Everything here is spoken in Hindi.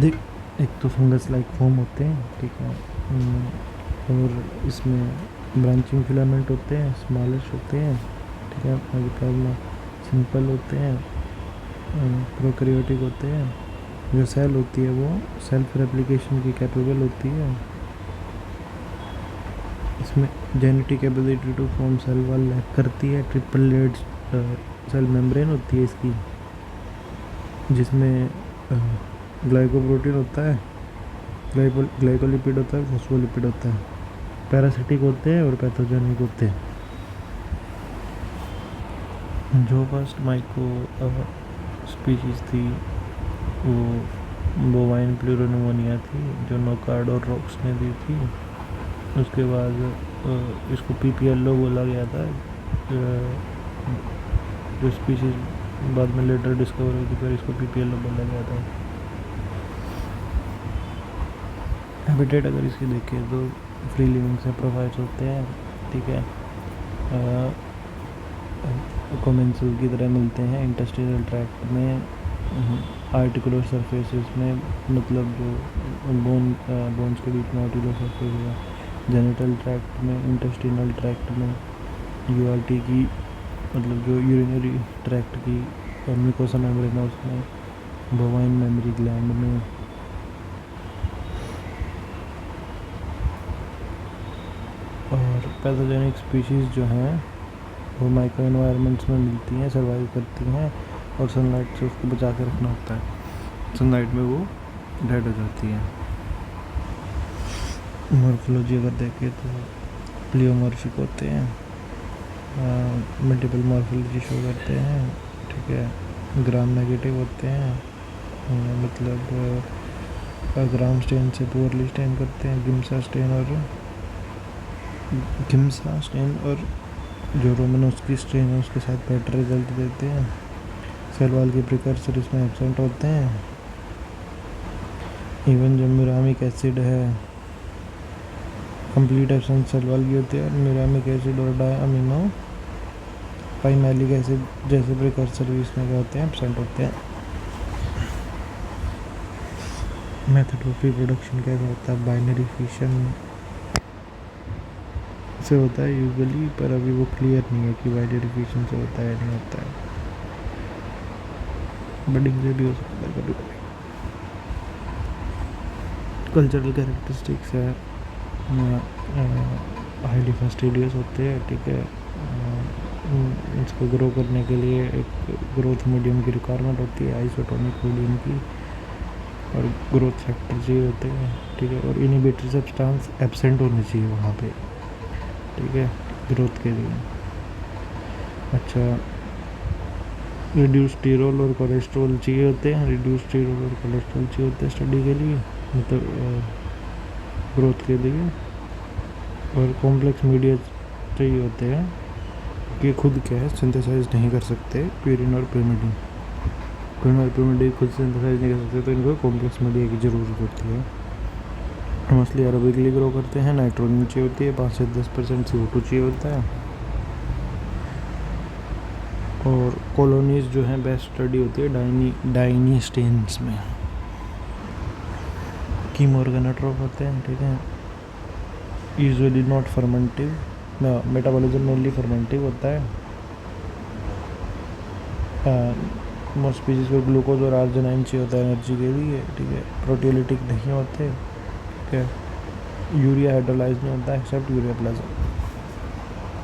देख, एक तो फंगस लाइक फॉर्म होते हैं, ठीक है। और इसमें ब्रांचिंग फिलामेंट होते हैं, स्मॉलेस्ट होते हैं, ठीक है। आगे प्लाज्मा सिंपल होते हैं, प्रोकैरियोटिक होते हैं। जो सेल होती है वो सेल्फ रेप्लिकेशन की कैपेबल होती है। इसमें genetic ability to form cell wall lack करती है। ट्रिपल लेयर्ड सेल मेम्ब्रेन होती है इसकी, जिसमें ग्लाइकोप्रोटीन होता है, ग्लाइकोलिपिड होता है, फॉस्फोलिपिड होता है। पैरासिटिक होते हैं और पैथोजेनिक होते हैं। जो फर्स्ट माइक्रो स्पीशीज़ थी वो बोवाइन प्लूरोनिमोनिया थी, जो नोकार्ड और रॉक्स ने दी थी। उसके बाद इसको पीपीएलओ बोला गया था। जो स्पीशीज़ बाद में लेटर डिस्कवर हुई थी, फिर इसको पीपीएलओ बोला गया था। हैबिटेट अगर इसकी देखें तो फ्री लिविंग से प्रोफाइल्स होते हैं, ठीक है। कोमेंसल की तरह मिलते हैं इंटेस्टाइनल ट्रैक्ट में, आर्टिकुलर सरफेसेस में, मतलब जो बोन्स के बीच में आर्टिकुलर सरफेस है। जेनिटल ट्रैक्ट में, इंटेस्टाइनल ट्रैक्ट में, यूआरटी की मतलब जो यूरिनरी ट्रैक्ट की म्यूकोसा मेम्ब्रेन है उसमें, बोवाइन मेमरी ग्लैंड में। और पैथोजेनिक स्पीशीज़ जो हैं वो माइक्रो एनवायरनमेंट्स में मिलती हैं, सर्वाइव करती हैं, और सनलाइट से उसको बचा के रखना होता है। सनलाइट में वो डेड हो जाती है। मॉर्फोलॉजी अगर देखें तो प्लियोमॉर्फिक होते हैं, मल्टीपल मॉर्फोलॉजी शो करते हैं, ठीक है। ग्राम नेगेटिव होते हैं, मतलब ग्राम स्टेन से पुअरली स्टेन करते हैं। गिम्सा स्टेन और जो रोमानोव्स्की स्ट्रेन है उसके साथ बेटर रिजल्ट देते हैं। सेल वॉल के प्रिकर्सर इसमें एब्सेंट होते हैं। इवन जो म्यूरामिक एसिड है, कंप्लीट एब्सेंस सेल वॉल की होती है। म्यूरामिक एसिड और डायअमीनो पाइमैलिक एसिड जैसे प्रिकर्सर भी इसमें क्या होते हैं, एब्सेंट होते हैं। मेथड ऑफ रिप्रोडक्शन कैसे होता है, बाइनरी फिशन से होता है यूजुअली, पर अभी वो क्लियर नहीं है कि बाइनरी फिशन से होता है या नहीं होता है। बडिंग से भी हो सकता है कभी कभी। कल्चरल कैरेक्टरिस्टिक्स है, हाईली फास्टिडियस होते हैं, ठीक है। इसको ग्रो करने के लिए एक ग्रोथ मीडियम की रिक्वायरमेंट होती है, आइसोटोनिक मीडियम की, और ग्रोथ फैक्टर चाहिए होते हैं, ठीक है। और इनिबिटरी सब्सटेंस एब्सेंट होनी चाहिए वहाँ पे, ठीक है, ग्रोथ के लिए। अच्छा, रिड्यूस स्टीरोल और कोलेस्ट्रॉल चाहिए होते हैं। रिड्यूस स्टीरोल और कोलेस्ट्रॉल चाहिए होते हैं स्टडी के लिए, मतलब ग्रोथ के लिए। और कॉम्प्लेक्स मीडिया चाहिए होते हैं कि खुद क्या है सिंथेसाइज नहीं कर सकते, प्यूरिन और pyrimidine खुद सिंथेसाइज नहीं कर सकते, तो इनको कॉम्प्लेक्स मीडिया की ज़रूरत होती है। मछली एरोबिकली ग्रो करते हैं, नाइट्रोजन चाहिए होती है, 5 से 10% CO2 चाहिए होता है। और कॉलोनीज जो हैं बेस्ट स्टडी होती है डाइनी स्टेन्स में। कीमो ऑर्गेनोट्रोप होते हैं, ठीक है। यूजुअली नॉट फर्मेंटिव, मेटाबॉलिज्म मेनली फर्मेंटिव होता है। मोस्ट स्पीशीज को ग्लूकोज और आर्जिनाइन चाहिए होता है एनर्जी के लिए, ठीक है। प्रोटियोलिटिक नहीं होते, ठीक है। यूरिया हाइड्रोलाइज नहीं होता एक्सेप्ट यूरिया प्लस।